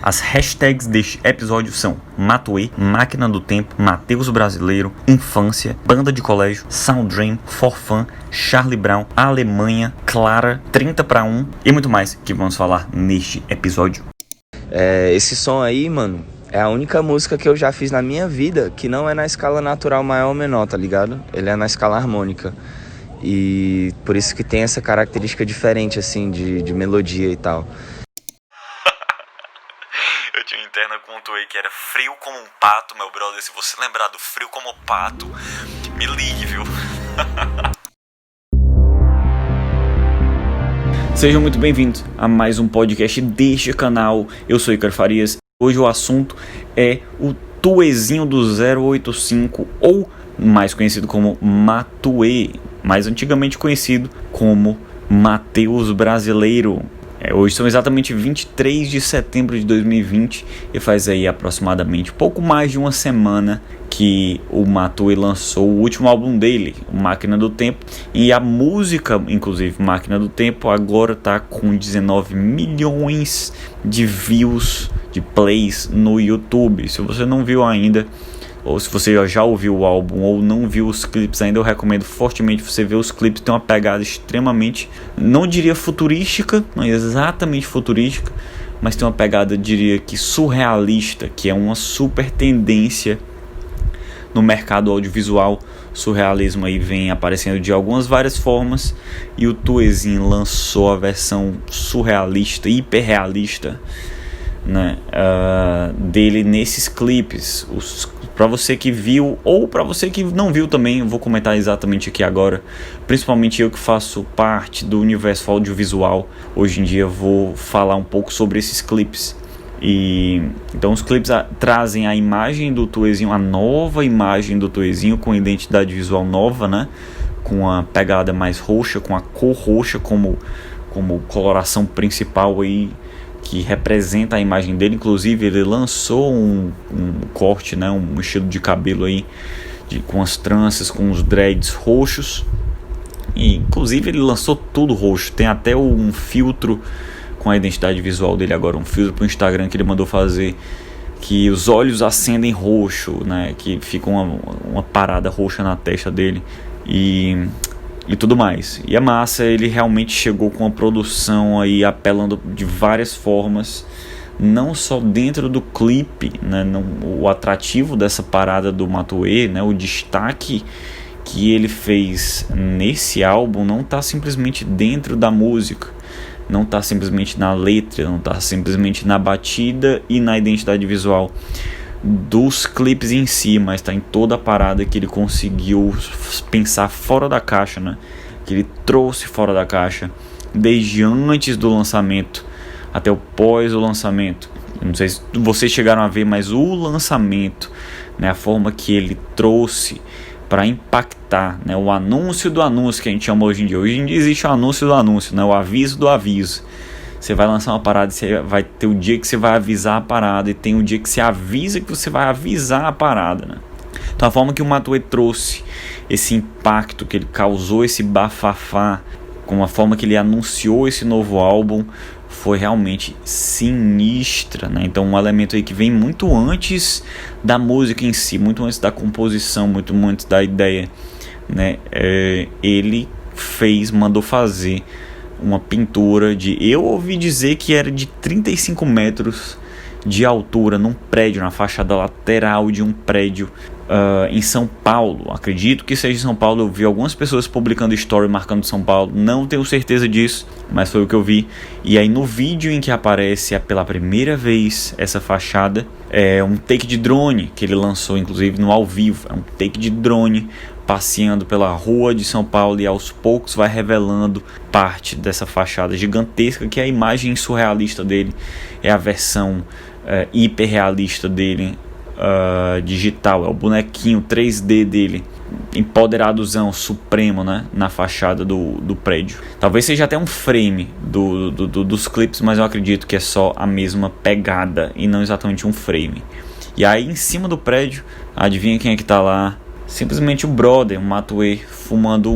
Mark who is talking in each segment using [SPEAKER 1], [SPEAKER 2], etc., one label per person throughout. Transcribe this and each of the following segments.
[SPEAKER 1] As hashtags deste episódio são Matuê, Máquina do Tempo, Mateus Brasileiro, Infância, Banda de Colégio, Sound Dream, For Fun, Charlie Brown, Alemanha, Clara, 30 para 1 e muito mais que vamos falar neste episódio.
[SPEAKER 2] Esse som aí, mano, é a única música que eu já fiz na minha vida que não é na escala natural maior ou menor, tá ligado? Ele é na escala harmônica. E por isso que tem essa característica diferente, assim, de melodia e tal.
[SPEAKER 1] Eu tinha uma interna com um Tuê que era frio como um pato, meu brother. Se você lembrar do frio como pato, me ligue, viu? Sejam muito bem-vindos a mais um podcast deste canal. Eu sou Ícaro Farias. Hoje o assunto é o Tuezinho do 085, ou mais conhecido como Matuê, mais antigamente conhecido como Mateus Brasileiro. Hoje são exatamente 23 de setembro de 2020 e faz aí aproximadamente pouco mais de uma semana que o Matuê lançou o último álbum dele, o Máquina do Tempo, e a música, inclusive Máquina do Tempo, agora está com 19 milhões de views, de plays no YouTube. Se você não viu ainda, ou se você já ouviu o álbum ou não viu os clipes ainda, eu recomendo fortemente você ver os clipes. Tem uma pegada extremamente, não diria futurística, não é exatamente futurística, mas tem uma pegada, diria que surrealista, que é uma super tendência no mercado audiovisual. Surrealismo aí vem aparecendo de várias formas, e o Tuezinho lançou a versão surrealista, hiperrealista, né, dele nesses clipes. Para você que viu ou para você que não viu também, eu vou comentar exatamente aqui agora. Principalmente eu que faço parte do universo audiovisual, hoje em dia vou falar um pouco sobre esses clipes. E então os clipes trazem a imagem do Tuezinho, a nova imagem do Tuezinho, com identidade visual nova, né, com a pegada mais roxa, com a cor roxa como coloração principal aí, que representa a imagem dele. Inclusive ele lançou um corte, né, um estilo de cabelo aí, com as tranças, com os dreads roxos, e inclusive ele lançou tudo roxo. Tem até um filtro com a identidade visual dele agora, um filtro para o Instagram que ele mandou fazer, que os olhos acendem roxo, né, que fica uma parada roxa na testa dele e tudo mais. E é massa, ele realmente chegou com uma produção aí apelando de várias formas, não só dentro do clipe, né, o atrativo dessa parada do Matuê, né, o destaque que ele fez nesse álbum não está simplesmente dentro da música, não está simplesmente na letra, não está simplesmente na batida e na identidade visual dos clipes em si, mas está em toda a parada que ele conseguiu pensar fora da caixa, né? Que ele trouxe fora da caixa, desde antes do lançamento até o pós o lançamento. Não sei se vocês chegaram a ver, mas o lançamento, né, a forma que ele trouxe para impactar, né, o anúncio do anúncio que a gente chama hoje em dia. Hoje em dia existe o anúncio do anúncio, né, o aviso do aviso. Você vai lançar uma parada e você vai ter o dia que você vai avisar a parada, e tem o dia que você avisa que você vai avisar a parada, né? Então a forma que o Matuê trouxe esse impacto, que ele causou esse bafafá, com a forma que ele anunciou esse novo álbum, foi realmente sinistra, né? Então um elemento aí que vem muito antes da música em si, muito antes da composição, muito antes da ideia, né? Ele mandou fazer uma pintura eu ouvi dizer que era de 35 metros de altura, num prédio, na fachada lateral de um prédio em São Paulo. Acredito que seja em São Paulo. Eu vi algumas pessoas publicando story marcando São Paulo, não tenho certeza disso, mas foi o que eu vi. E aí no vídeo em que aparece pela primeira vez essa fachada, é um take de drone que ele lançou, inclusive no ao vivo. É um take de drone passeando pela rua de São Paulo, e aos poucos vai revelando parte dessa fachada gigantesca, que é a imagem surrealista dele, é a versão hiperrealista dele, digital, é o bonequinho 3D dele, empoderadozão supremo, né, na fachada do prédio. Talvez seja até um frame dos clipes, mas eu acredito que é só a mesma pegada e não exatamente um frame. E aí em cima do prédio, adivinha quem é que tá lá? Simplesmente o brother, o Matuê, fumando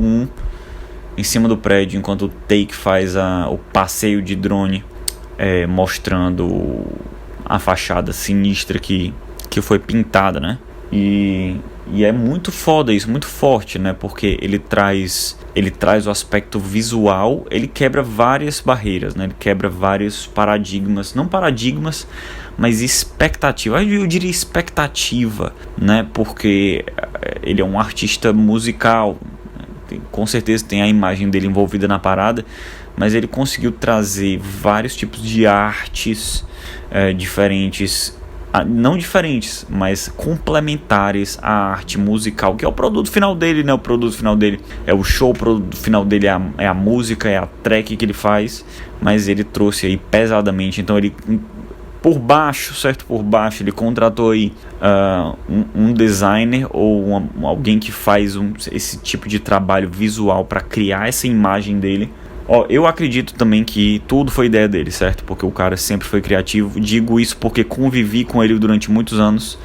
[SPEAKER 1] em cima do prédio, enquanto o take faz o passeio de drone, mostrando a fachada sinistra que foi pintada, né? E é muito foda isso, muito forte, né? Porque ele traz o aspecto visual, ele quebra várias barreiras, né? Ele quebra vários paradigmas, não paradigmas, mas expectativa. Eu diria expectativa, né? Porque ele é um artista musical, com certeza tem a imagem dele envolvida na parada, mas ele conseguiu trazer vários tipos de artes diferentes, não diferentes, mas complementares à arte musical, que é o produto final dele, né? O produto final dele é o show, o produto final dele é a música, é a track que ele faz, mas ele trouxe aí pesadamente, então ele... Por baixo, ele contratou aí um designer ou alguém que faz esse tipo de trabalho visual para criar essa imagem dele. Eu acredito também que tudo foi ideia dele, certo? Porque o cara sempre foi criativo. Digo isso porque convivi com ele durante muitos anos.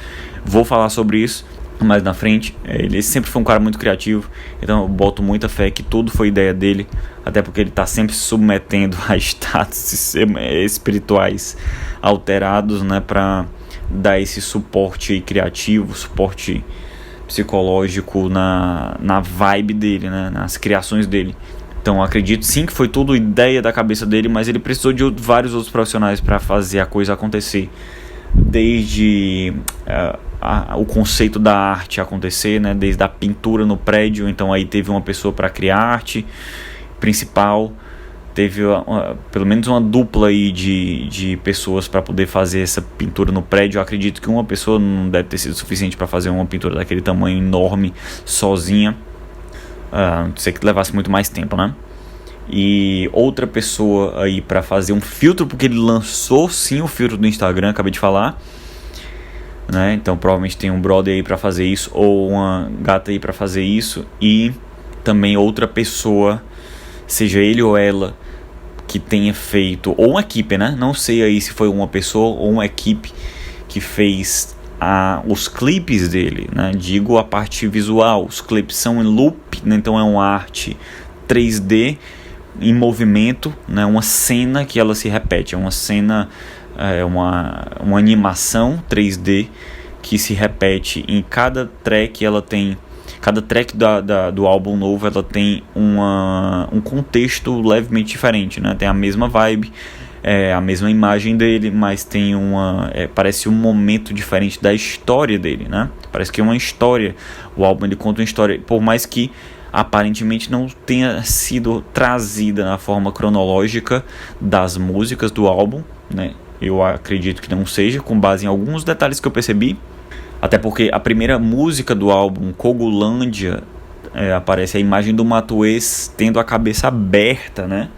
[SPEAKER 1] Vou falar sobre isso mais na frente. Ele sempre foi um cara muito criativo, então eu boto muita fé que tudo foi ideia dele, até porque ele está sempre se submetendo a status espirituais alterados, né, para dar esse suporte criativo, suporte psicológico na vibe dele, né, nas criações dele. Então acredito sim que foi tudo ideia da cabeça dele, mas ele precisou de vários outros profissionais para fazer a coisa acontecer, desde o conceito da arte acontecer, né? Desde a pintura no prédio. Então aí teve uma pessoa para criar a arte principal, teve pelo menos uma dupla aí de pessoas para poder fazer essa pintura no prédio. Eu acredito que uma pessoa não deve ter sido suficiente para fazer uma pintura daquele tamanho enorme sozinha, não sei que levasse muito mais tempo, né? E outra pessoa aí para fazer um filtro, porque ele lançou sim o filtro do Instagram, acabei de falar, né? Então provavelmente tem um brother aí para fazer isso, ou uma gata aí para fazer isso, e também outra pessoa, seja ele ou ela, que tenha feito, ou uma equipe, né? Não sei aí se foi uma pessoa ou uma equipe que fez os clipes dele, né? Digo a parte visual. Os clipes são em loop, né? Então é uma arte 3D em movimento, né? Uma cena que ela se repete, é uma cena, uma animação 3D que se repete em cada track. Ela tem, cada track do álbum novo, ela tem um contexto levemente diferente, né? Tem a mesma vibe, a mesma imagem dele, mas tem parece um momento diferente da história dele, né? Parece que é uma história. O álbum, ele conta uma história, por mais que aparentemente não tenha sido trazida na forma cronológica das músicas do álbum, né? Eu acredito que não seja, com base em alguns detalhes que eu percebi. Até porque a primeira música do álbum, Cogolândia, aparece a imagem do Matuês tendo a cabeça aberta, né?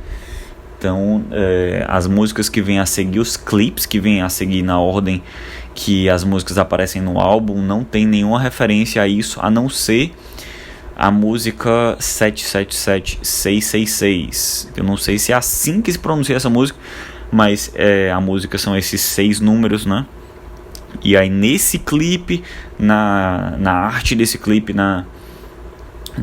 [SPEAKER 1] Então, as músicas que vêm a seguir, os clipes que vêm a seguir na ordem que as músicas aparecem no álbum, não tem nenhuma referência a isso, a não ser a música 777666. Eu não sei se é assim que se pronuncia essa música, mas a música são esses 6 números, né? E aí nesse clipe, na arte desse clipe, na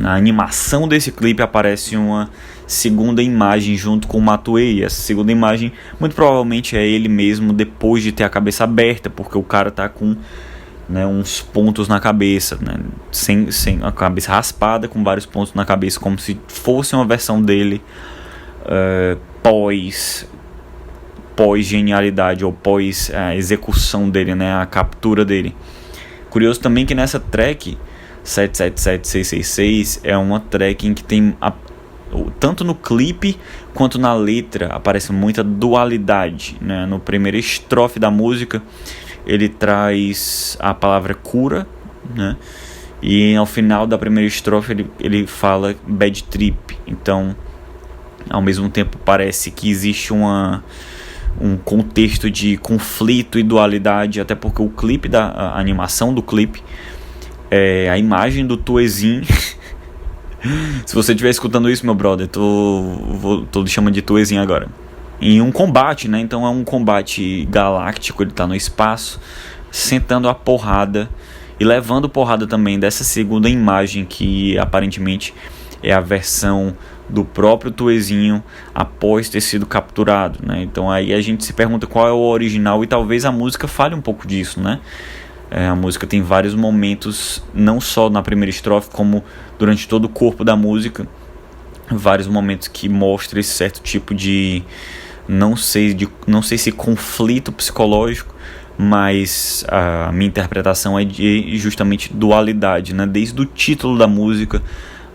[SPEAKER 1] animação desse clipe, aparece uma segunda imagem junto com o Matuê. E essa segunda imagem muito provavelmente é ele mesmo depois de ter a cabeça aberta, porque o cara tá com, né, uns pontos na cabeça, né, sem a cabeça raspada, com vários pontos na cabeça, como se fosse uma versão dele pós-genialidade ou pós-execução dele, né, a captura dele. Curioso também que nessa track 777666 é uma track em que tem tanto no clipe quanto na letra aparece muita dualidade, né? No primeiro estrofe da música ele traz a palavra cura, né? E ao final da primeira estrofe ele fala bad trip. Então, ao mesmo tempo, parece que existe um contexto de conflito e dualidade, até porque o clipe, a animação do clipe, a imagem do Tuezinho. Se você estiver escutando isso, meu brother, tô lhe chamando de Tuezinho agora. Em um combate, né? Então é um combate galáctico, ele tá no espaço, sentando a porrada e levando porrada também dessa segunda imagem, que aparentemente é a versão do próprio Tuezinho após ter sido capturado, né? Então aí a gente se pergunta qual é o original, e talvez a música fale um pouco disso, né? A música tem vários momentos, não só na primeira estrofe, como durante todo o corpo da música, vários momentos que mostram esse certo tipo de, não sei se conflito psicológico, mas a minha interpretação é de justamente dualidade, né? Desde o título da música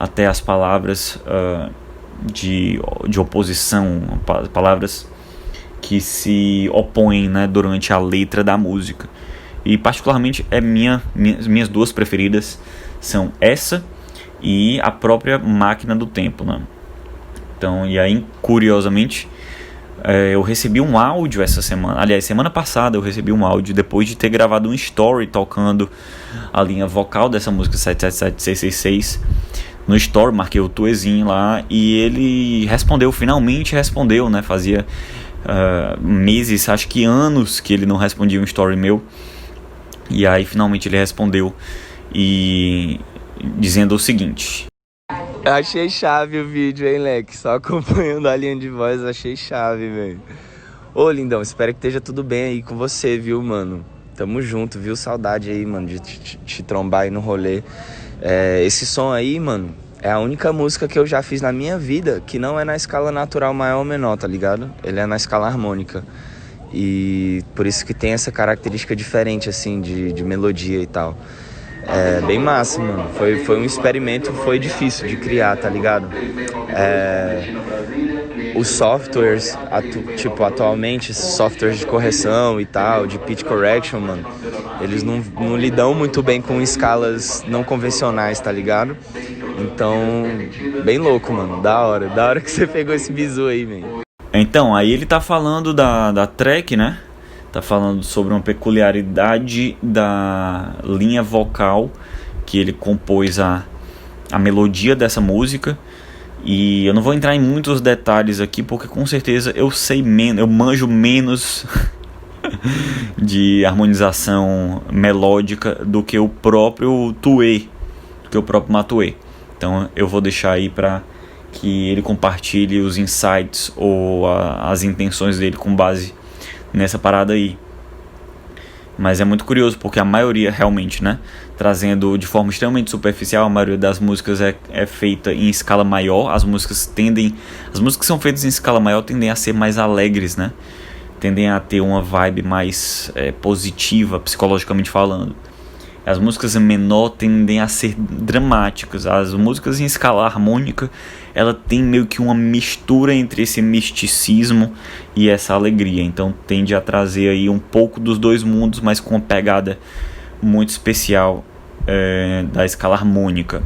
[SPEAKER 1] até as palavras de oposição, palavras que se opõem, né, durante a letra da música. E particularmente minhas duas preferidas são essa e a própria Máquina do Tempo, né? Então, e aí, curiosamente, eu recebi um áudio essa semana. Aliás, semana passada eu recebi um áudio depois de ter gravado um story tocando a linha vocal dessa música 777666. No story, marquei o Tuezinho lá e ele finalmente respondeu, né? Fazia meses, acho que anos que ele não respondia um story meu. E aí finalmente ele respondeu e dizendo o seguinte:
[SPEAKER 2] Eu achei chave o vídeo, hein, Leque? Só acompanhando a linha de voz, achei chave, velho. Ô, lindão, espero que esteja tudo bem aí com você, viu, mano? Tamo junto, viu? Saudade aí, mano, de te trombar aí no rolê. Esse som aí, mano, é a única música que eu já fiz na minha vida que não é na escala natural maior ou menor, tá ligado? Ele é na escala harmônica. E por isso que tem essa característica diferente, assim, de melodia e tal. É bem massa, mano. Foi um experimento, foi difícil de criar, tá ligado? Os softwares, atualmente, softwares de correção e tal, de pitch correction, mano, eles não lidam muito bem com escalas não convencionais, tá ligado? Então, bem louco, mano. Da hora que você pegou esse bizu aí, velho.
[SPEAKER 1] Então, aí ele tá falando da track, né? Tá falando sobre uma peculiaridade da linha vocal, que ele compôs a melodia dessa música. E eu não vou entrar em muitos detalhes aqui, porque com certeza eu manjo menos de harmonização melódica do que o próprio Tuê, do que o próprio Matuê. Então eu vou deixar aí para que ele compartilhe os insights ou as intenções dele com base nessa parada aí. Mas é muito curioso porque a maioria realmente, né, trazendo de forma extremamente superficial, a maioria das músicas é feita em escala maior. As músicas que são feitas em escala maior tendem a ser mais alegres, né? Tendem a ter uma vibe mais positiva, psicologicamente falando. As músicas em menor tendem a ser dramáticas. As músicas em escala harmônica, ela tem meio que uma mistura entre esse misticismo e essa alegria. Então tende a trazer aí um pouco dos dois mundos, mas com uma pegada muito especial da escala harmônica.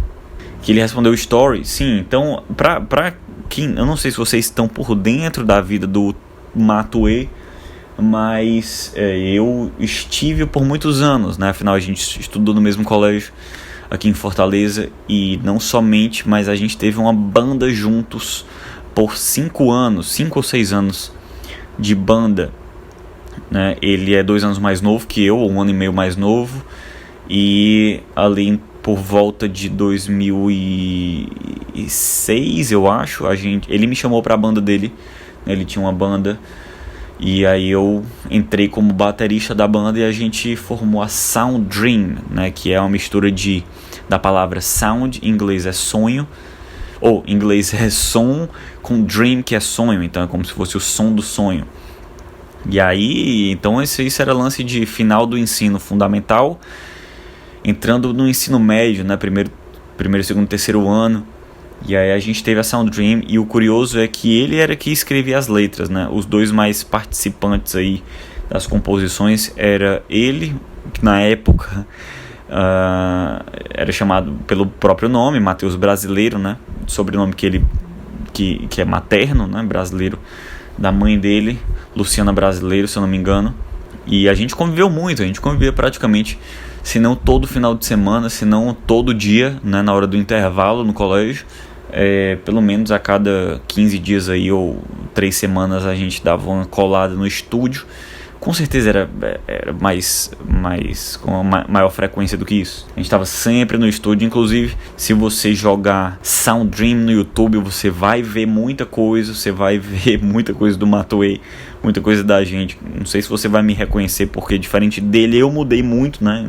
[SPEAKER 1] Que ele respondeu story, sim. Então, pra quem, eu não sei se vocês estão por dentro da vida do Matuê, mas eu estive por muitos anos, né? Afinal a gente estudou no mesmo colégio aqui em Fortaleza, e não somente, mas a gente teve uma banda juntos por 5 ou 6 anos de banda, né? Ele é 2 anos mais novo que eu, 1 ano e meio mais novo, e ali por volta de 2006, eu acho, ele me chamou para a banda dele, né? Ele tinha uma banda. E aí eu entrei como baterista da banda e a gente formou a Sound Dream, né, que é uma mistura da palavra sound, em inglês é sonho, ou em inglês é som, com dream, que é sonho, então é como se fosse o som do sonho. E aí, então isso era lance de final do ensino fundamental, entrando no ensino médio, né, primeiro, segundo, terceiro ano. E aí a gente teve a Sound Dream, e o curioso é que ele era que escrevia as letras, né? Os dois mais participantes aí das composições era ele, que na época era chamado pelo próprio nome, Matheus Brasileiro, né? Sobrenome que é materno, né? Brasileiro, da mãe dele, Luciana Brasileiro, se eu não me engano. E a gente conviveu muito, a gente convivia praticamente, se não todo final de semana, se não todo dia, né, na hora do intervalo no colégio. Pelo menos a cada 15 dias aí, ou 3 semanas, a gente dava uma colada no estúdio com certeza era mais com uma maior frequência do que isso. A gente estava sempre no estúdio. Inclusive, se você jogar Sound Dream no YouTube, você vai ver muita coisa. Você vai ver muita coisa do Matue, muita coisa da gente. Não sei se você vai me reconhecer, porque diferente dele eu mudei muito, né?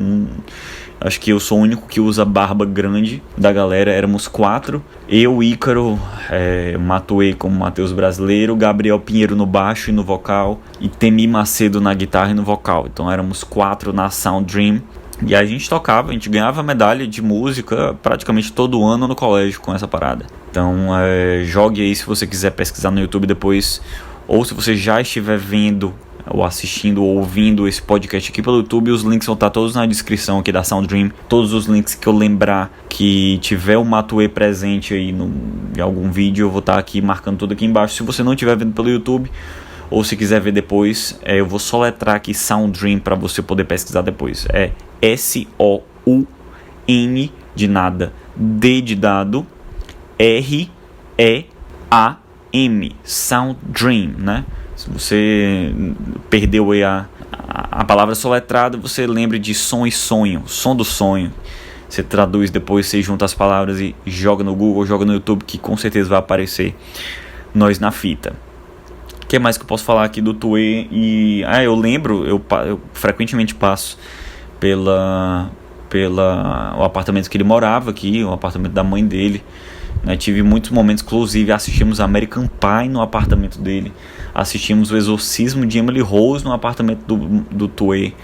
[SPEAKER 1] Acho que eu sou o único que usa barba grande da galera. Éramos 4. Eu, Ícaro, Matue como Matheus Brasileiro, Gabriel Pinheiro no baixo e no vocal, e Temi Macedo na guitarra e no vocal. Então éramos 4 na Sound Dream. E a gente tocava, a gente ganhava medalha de música praticamente todo ano no colégio com essa parada. Então jogue aí se você quiser pesquisar no YouTube depois. Ou se você já estiver vendo ou assistindo ou ouvindo esse podcast aqui pelo YouTube, os links vão estar todos na descrição aqui da Sound Dream. Todos os links que eu lembrar que tiver o Matue presente aí em algum vídeo, eu vou estar aqui marcando tudo aqui embaixo. Se você não estiver vendo pelo YouTube, ou se quiser ver depois, eu vou soletrar aqui Sound Dream para você poder pesquisar depois. É SOUN de nada, D de dado, REAM, Sound Dream, né? Se você perdeu aí a palavra soletrada, você lembre de som e sonho, som do sonho. Você traduz depois, você junta as palavras e joga no Google, joga no YouTube, que com certeza vai aparecer Nós na Fita. O que mais que eu posso falar aqui do Tue? Eu lembro, eu frequentemente passo o apartamento que ele morava aqui, o apartamento da mãe dele. Tive muitos momentos, inclusive assistimos American Pie no apartamento dele, assistimos o Exorcismo de Emily Rose no apartamento do Tue.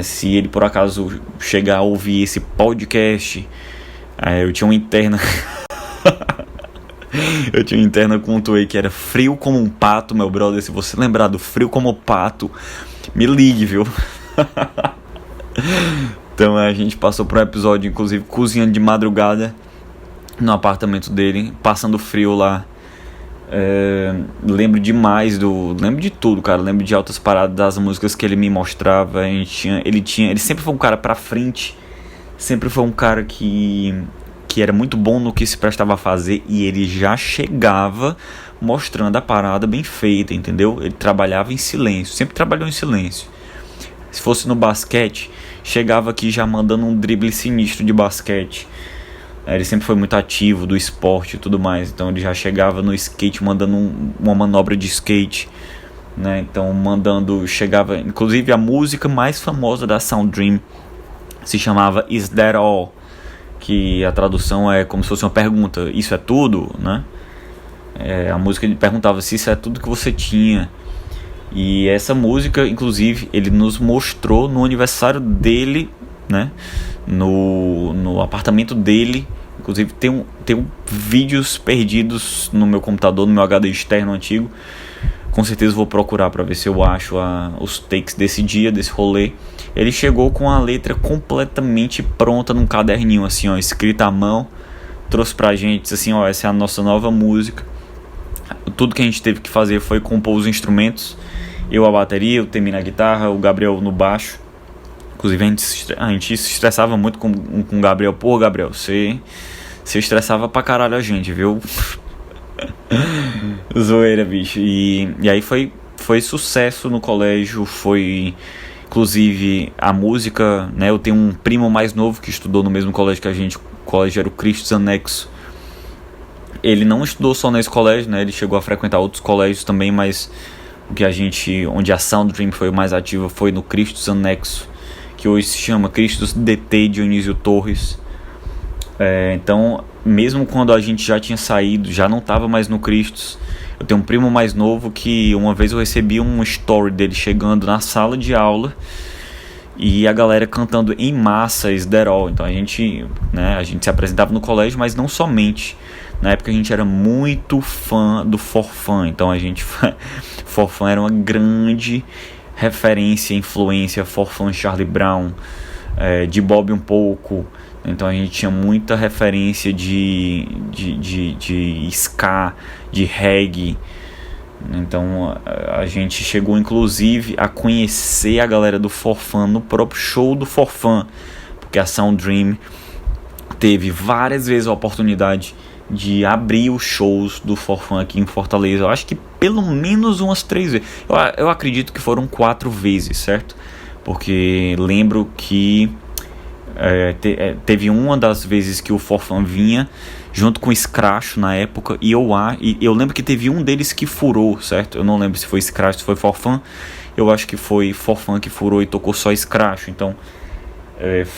[SPEAKER 1] Se ele por acaso chegar a ouvir esse podcast, eu tinha uma interna eu tinha uma interna com o Tue que era frio como um pato, meu brother. Se você lembrar do frio como pato, me ligue, viu? Então a gente passou por um episódio, inclusive cozinhando de madrugada no apartamento dele, passando frio lá. Lembro demais lembro de tudo, cara. Lembro de altas paradas, das músicas que ele me mostrava. Ele sempre foi um cara pra frente, sempre foi um cara que era muito bom no que se prestava a fazer, e ele já chegava mostrando a parada bem feita, entendeu? Ele trabalhava em silêncio, sempre trabalhou em silêncio. Se fosse no basquete, chegava aqui já mandando um drible sinistro de basquete. Ele sempre foi muito ativo do esporte e tudo mais. Então ele já chegava no skate mandando uma manobra de skate, né? Então chegava. Inclusive a música mais famosa da Sound Dream se chamava Is That All? Que a tradução é como se fosse uma pergunta: isso é tudo, né? A música ele perguntava se isso é tudo que você tinha. E essa música, inclusive, ele nos mostrou no aniversário dele, né? No apartamento dele. Inclusive tem vídeos perdidos no meu computador, no meu HD externo antigo. Com certeza vou procurar para ver se eu acho os takes desse dia, desse rolê. Ele chegou com a letra completamente pronta num caderninho, assim, ó, escrita à mão. Trouxe pra gente, disse assim, ó, essa é a nossa nova música. Tudo que a gente teve que fazer foi compor os instrumentos. Eu a bateria, eu Temi na guitarra, o Gabriel no baixo. Inclusive a gente se estressava muito com o Gabriel. Pô, Gabriel, você estressava pra caralho a gente, viu? Zoeira, bicho. E aí foi sucesso no colégio. Foi, inclusive, a música, né? Eu tenho um primo mais novo que estudou no mesmo colégio que a gente. O colégio era o Cristos Anexo. Ele não estudou só nesse colégio, né? Ele chegou a frequentar outros colégios também, mas onde a Sound Dream foi mais ativa foi no Cristos Anexo, que hoje se chama Cristos DT Dionísio Torres. Então, mesmo quando a gente já tinha saído, já não estava mais no Cristos. Eu tenho um primo mais novo que uma vez eu recebi um story dele chegando na sala de aula e a galera cantando em massa Is That All. Então a gente se apresentava no colégio, mas não somente. Na época a gente era muito fã do Forfã. Então Forfã era uma grande referência, influência. Forfã, Charlie Brown, de Bob um pouco. Então a gente tinha muita referência de ska, de reggae. Então a gente chegou inclusive a conhecer a galera do Forfã no próprio show do Forfã, porque a Sound Dream teve várias vezes a oportunidade de abrir os shows do Forfã aqui em Fortaleza. Eu acho que pelo menos umas 3 vezes. Eu acredito que foram 4 vezes, certo? Porque lembro que teve uma das vezes que o Forfã vinha junto com o Scratch na época, e eu lembro que teve um deles que furou, certo? Eu não lembro se foi Scratch, se foi Forfã. Eu acho que foi Forfã que furou e tocou só Scratch. Então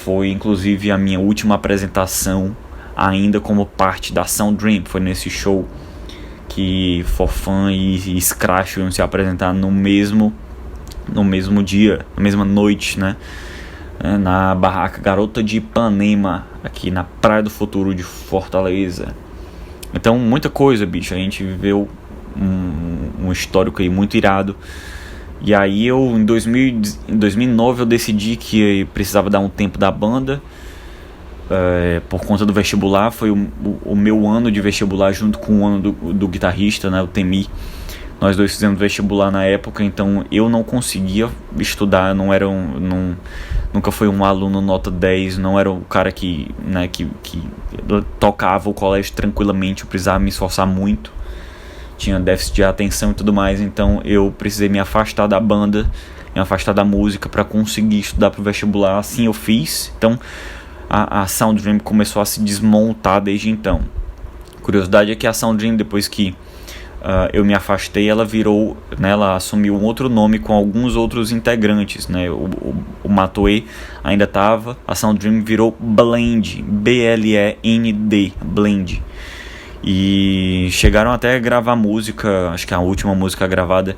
[SPEAKER 1] foi inclusive a minha última apresentação ainda como parte da Sound Dream. Foi nesse show que Forfã e Scratch iam se apresentar no mesmo dia, na mesma noite, né? Na barraca Garota de Ipanema, aqui na Praia do Futuro de Fortaleza. Então, muita coisa, bicho. A gente viveu um histórico aí muito irado. E aí em 2009 eu decidi que precisava dar um tempo da banda, por conta do vestibular. Foi o meu ano de vestibular junto com o ano do guitarrista, né, o Temi. Nós dois fizemos vestibular na época, então eu não conseguia estudar, nunca fui um aluno nota 10, não era o cara que tocava o colégio tranquilamente. Eu precisava me esforçar muito, tinha déficit de atenção e tudo mais, então eu precisei me afastar da banda, me afastar da música para conseguir estudar para o vestibular. Assim eu fiz. Então a Sound Dream começou a se desmontar desde então. Curiosidade é que a Sound Dream, depois que eu me afastei, ela assumiu um outro nome com alguns outros integrantes, né? O Matue ainda estava, a Sound Dream virou Blend, B-L-E-N-D, Blend. E chegaram até a gravar música, acho que a última música gravada,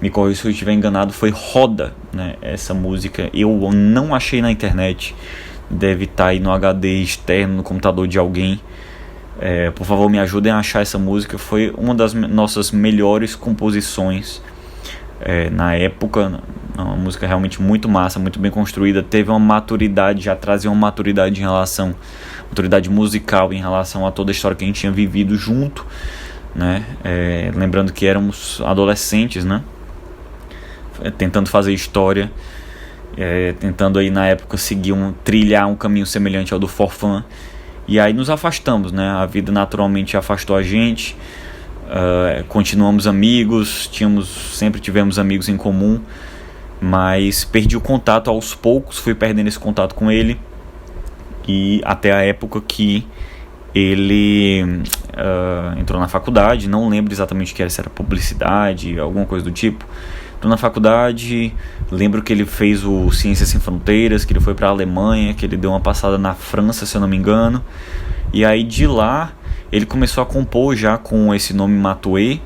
[SPEAKER 1] me corrija se eu estiver enganado, foi Roda, né? Essa música eu não achei na internet, deve estar aí no HD externo, no computador de alguém. Por favor, me ajudem a achar essa música. Foi uma das nossas melhores composições na época. Uma música realmente muito massa, muito bem construída. Teve uma maturidade, já trazia uma maturidade maturidade musical em relação a toda a história que a gente tinha vivido junto, né? Lembrando que éramos adolescentes, né? Tentando fazer história, tentando aí na época trilhar um caminho semelhante ao do Forfã. E aí nos afastamos, né? A vida naturalmente afastou a gente. Continuamos amigos, sempre tivemos amigos em comum, mas perdi o contato aos poucos, fui perdendo esse contato com ele. E até a época que ele entrou na faculdade, não lembro exatamente o que era, se era publicidade, alguma coisa do tipo. Entrou na faculdade, lembro que ele fez o Ciências Sem Fronteiras, que ele foi para a Alemanha, que ele deu uma passada na França, se eu não me engano. E aí de lá ele começou a compor já com esse nome Matue,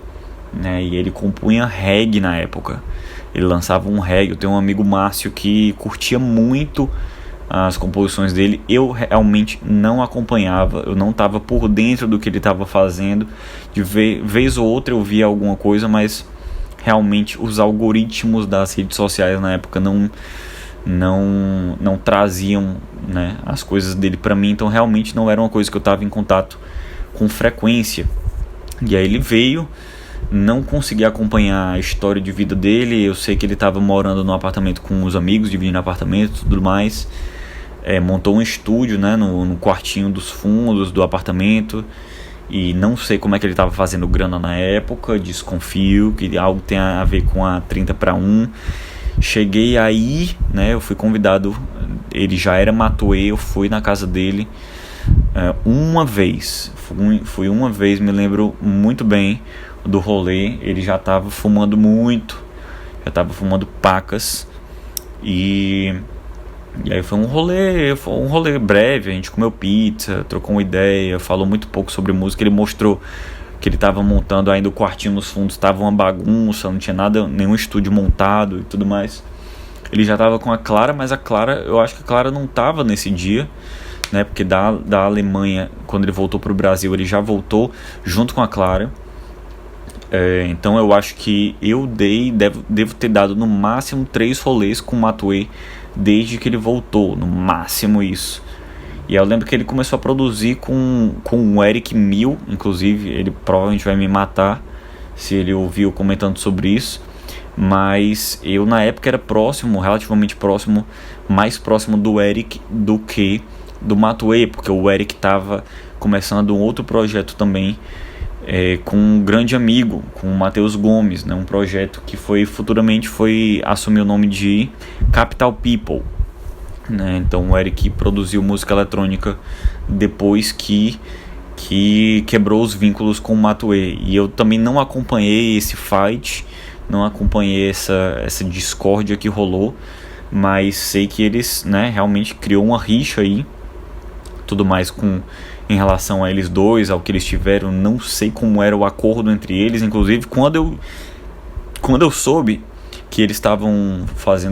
[SPEAKER 1] né? E ele compunha reggae na época. Ele lançava um reggae. Eu tenho um amigo, Márcio, que curtia muito as composições dele. Eu realmente não acompanhava, eu não estava por dentro do que ele estava fazendo. De vez ou outra eu via alguma coisa, mas realmente os algoritmos das redes sociais na época não traziam, né, as coisas dele para mim. Então realmente não era uma coisa que eu estava em contato com frequência. E aí ele veio, não consegui acompanhar a história de vida dele. Eu sei que ele estava morando num apartamento com os amigos, dividindo apartamento e tudo mais. Montou um estúdio, né, no quartinho dos fundos do apartamento. E não sei como é que ele estava fazendo grana na época. Desconfio que algo tem a ver com a 30/1. Cheguei aí, né, eu fui convidado. Ele já era Matue, eu fui na casa dele uma vez. Fui uma vez, me lembro muito bem do rolê. Ele já estava fumando muito, já estava fumando pacas. E aí foi um rolê breve. A gente comeu pizza, trocou uma ideia, falou muito pouco sobre música. Ele mostrou que ele estava montando ainda o quartinho nos fundos, estava uma bagunça, não tinha nada, nenhum estúdio montado e tudo mais. Ele já estava com a Clara, mas eu acho que a Clara não estava nesse dia, né? Porque da Alemanha, quando ele voltou para o Brasil, ele já voltou junto com a Clara. Então eu acho que eu devo ter dado no máximo 3 rolês com o Matue desde que ele voltou, no máximo isso. E eu lembro que ele começou a produzir com o Eric Mil, inclusive. Ele provavelmente vai me matar se ele ouviu comentando sobre isso, mas eu na época era relativamente próximo, mais próximo do Eric do que do Matue, porque o Eric estava começando um outro projeto também, com um grande amigo, com o Matheus Gomes, né, um projeto que futuramente assumiu o nome de Capital People, né. Então o Eric produziu música eletrônica depois que quebrou os vínculos com o Matuê, e eu também não acompanhei esse fight, não acompanhei essa discórdia que rolou, mas sei que eles, né, realmente criou uma rixa aí, tudo mais em relação a eles dois, ao que eles tiveram. Não sei como era o acordo entre eles, inclusive quando eu soube que eles estavam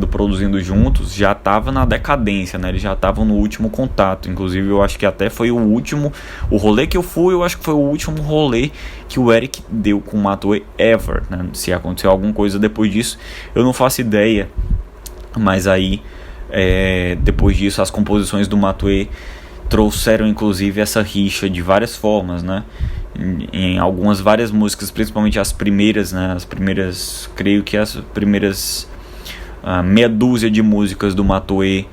[SPEAKER 1] produzindo juntos, já estava na decadência, né? Eles já estavam no último contato. Inclusive eu acho que até foi o rolê que eu fui, eu acho que foi o último rolê que o Eric deu com o Matuê ever, né? Se aconteceu alguma coisa depois disso, eu não faço ideia, mas aí depois disso as composições do Matuê trouxeram inclusive essa rixa de várias formas, né? Em várias músicas, principalmente as primeiras, né? Creio que as primeiras meia dúzia de músicas do Matuê,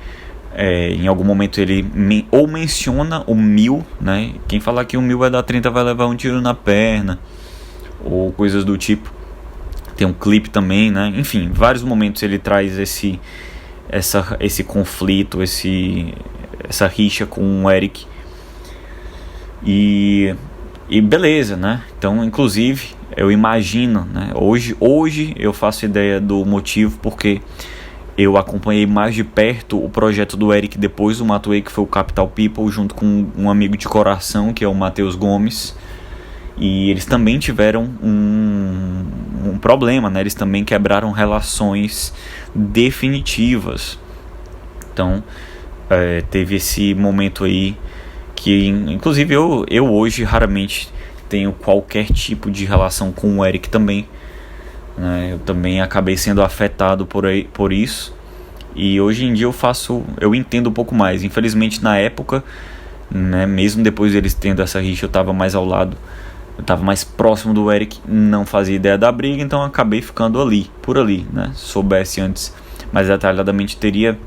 [SPEAKER 1] em algum momento ele ou menciona o 1000, né? Quem falar que o 1000 vai dar 30 vai levar um tiro na perna, ou coisas do tipo. Tem um clipe também, né? Enfim, vários momentos ele traz esse conflito, essa rixa com o Eric, e beleza, né? Então, inclusive, eu imagino, né? Hoje eu faço ideia do motivo, porque eu acompanhei mais de perto o projeto do Eric depois do Matuê, que foi o Capital People, junto com um amigo de coração, que é o Matheus Gomes, e eles também tiveram um problema, né? Eles também quebraram relações definitivas. Então teve esse momento aí que, inclusive, eu hoje raramente tenho qualquer tipo de relação com o Eric também, né? Eu também acabei sendo afetado por isso, e hoje em dia eu entendo um pouco mais. Infelizmente, na época, né, mesmo depois deles tendo essa rixa, eu estava mais ao lado, eu estava mais próximo do Eric, não fazia ideia da briga, então acabei ficando por ali, né? Soubesse antes mais detalhadamente, teria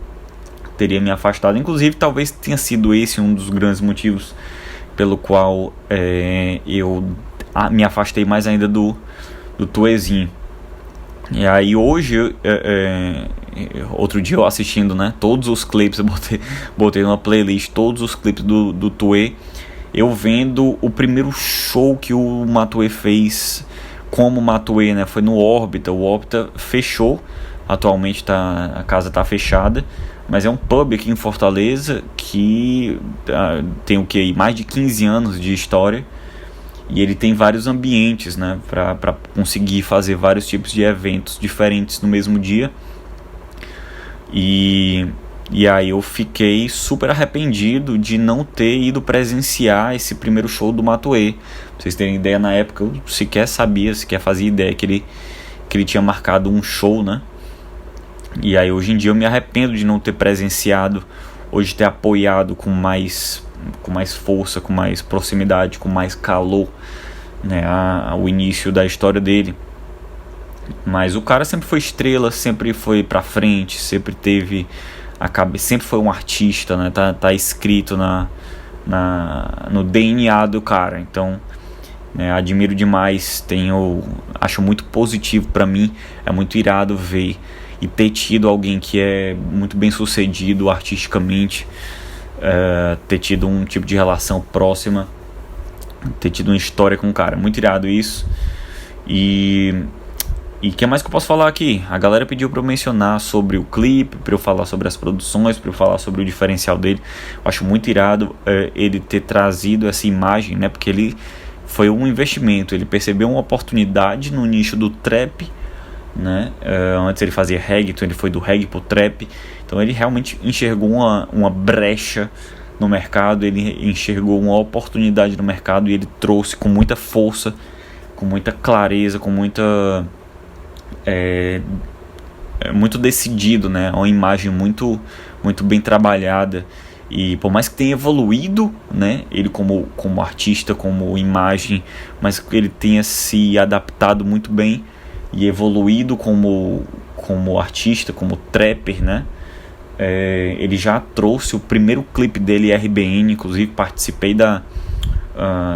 [SPEAKER 1] me afastado. Inclusive, talvez tenha sido esse um dos grandes motivos pelo qual eu me afastei mais ainda do Tuezinho. E aí hoje, outro dia eu assistindo, né, todos os clipes, eu botei numa playlist todos os clipes do Tuê, eu vendo o primeiro show que o Matuê fez como Matuê, né, foi no Órbita. O Órbita fechou, atualmente a casa tá fechada, mas é um pub aqui em Fortaleza que tem o que? Mais de 15 anos de história, e ele tem vários ambientes, né, para conseguir fazer vários tipos de eventos diferentes no mesmo dia. E aí eu fiquei super arrependido de não ter ido presenciar esse primeiro show do Matuê. Pra vocês terem ideia, na época eu sequer fazia ideia que ele tinha marcado um show, né? E aí hoje em dia eu me arrependo de não ter presenciado, hoje ter apoiado com mais força, com mais proximidade, com mais calor, né, o início da história dele. Mas o cara sempre foi estrela, sempre foi pra frente, sempre foi um artista, né? Tá escrito no DNA do cara. Então, né, admiro demais, acho muito positivo pra mim, é muito irado ver e ter tido alguém que é muito bem sucedido artisticamente, ter tido um tipo de relação próxima, ter tido uma história com o cara, muito irado isso. E o que mais que eu posso falar aqui? A galera pediu para eu mencionar sobre o clipe, para eu falar sobre as produções, para eu falar sobre o diferencial dele. Eu acho muito irado ele ter trazido essa imagem, né? Porque ele foi um investimento, ele percebeu uma oportunidade no nicho do trap, né? Antes ele fazia reggae, então ele foi do reggae pro trap. Então ele realmente enxergou uma brecha no mercado, ele enxergou uma oportunidade no mercado, e ele trouxe com muita força, com muita clareza, com muita... muito decidido, né? Uma imagem muito, muito bem trabalhada. E por mais que tenha evoluído, né, ele como artista, como imagem, mas ele tenha se adaptado muito bem e evoluído como artista, como trapper, né? Ele já trouxe o primeiro clipe dele, RBN, inclusive participei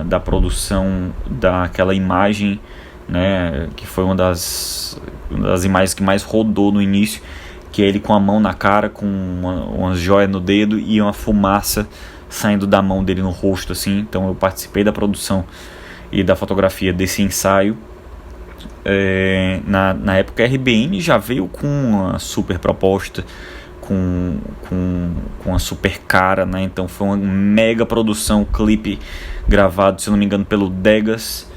[SPEAKER 1] da produção daquela imagem, né, que foi uma das imagens que mais rodou no início, que é ele com a mão na cara, com umas joias no dedo e uma fumaça saindo da mão dele no rosto, assim. Então eu participei da produção e da fotografia desse ensaio. Na época a RBN já veio com uma super proposta, com uma super cara, né? Então foi uma mega produção, clipe gravado, se não me engano, pelo Degas,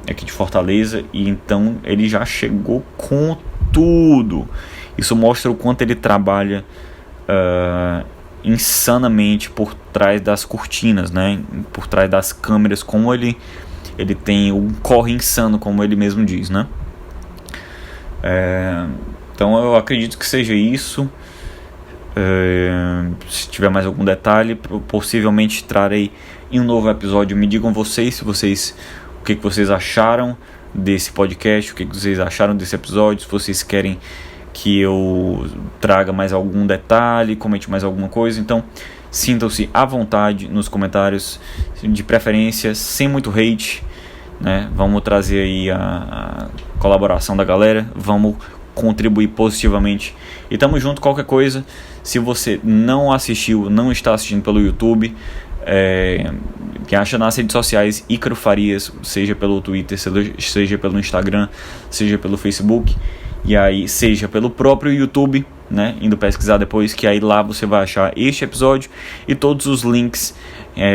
[SPEAKER 1] aqui de Fortaleza. E então ele já chegou com tudo. Isso mostra o quanto ele trabalha insanamente por trás das cortinas, né? Por trás das câmeras, como ele tem um corre insano, como ele mesmo diz, né? Então eu acredito que seja isso. Se tiver mais algum detalhe, possivelmente trarei em um novo episódio. Me digam vocês, o que vocês acharam desse podcast, o que vocês acharam desse episódio, se vocês querem que eu traga mais algum detalhe, comente mais alguma coisa. Então sintam-se à vontade nos comentários, de preferência sem muito hate, né? Vamos trazer aí a colaboração da galera, vamos contribuir positivamente e tamo junto. Qualquer coisa, se você não assistiu, não está assistindo pelo YouTube, que acha nas redes sociais Ícaro Farias, seja pelo Twitter, seja pelo Instagram, seja pelo Facebook, e aí seja pelo próprio YouTube, né, indo pesquisar depois, que aí lá você vai achar este episódio e todos os links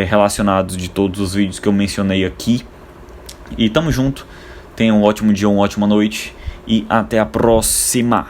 [SPEAKER 1] relacionados de todos os vídeos que eu mencionei aqui. E tamo junto, tenha um ótimo dia, uma ótima noite e até a próxima.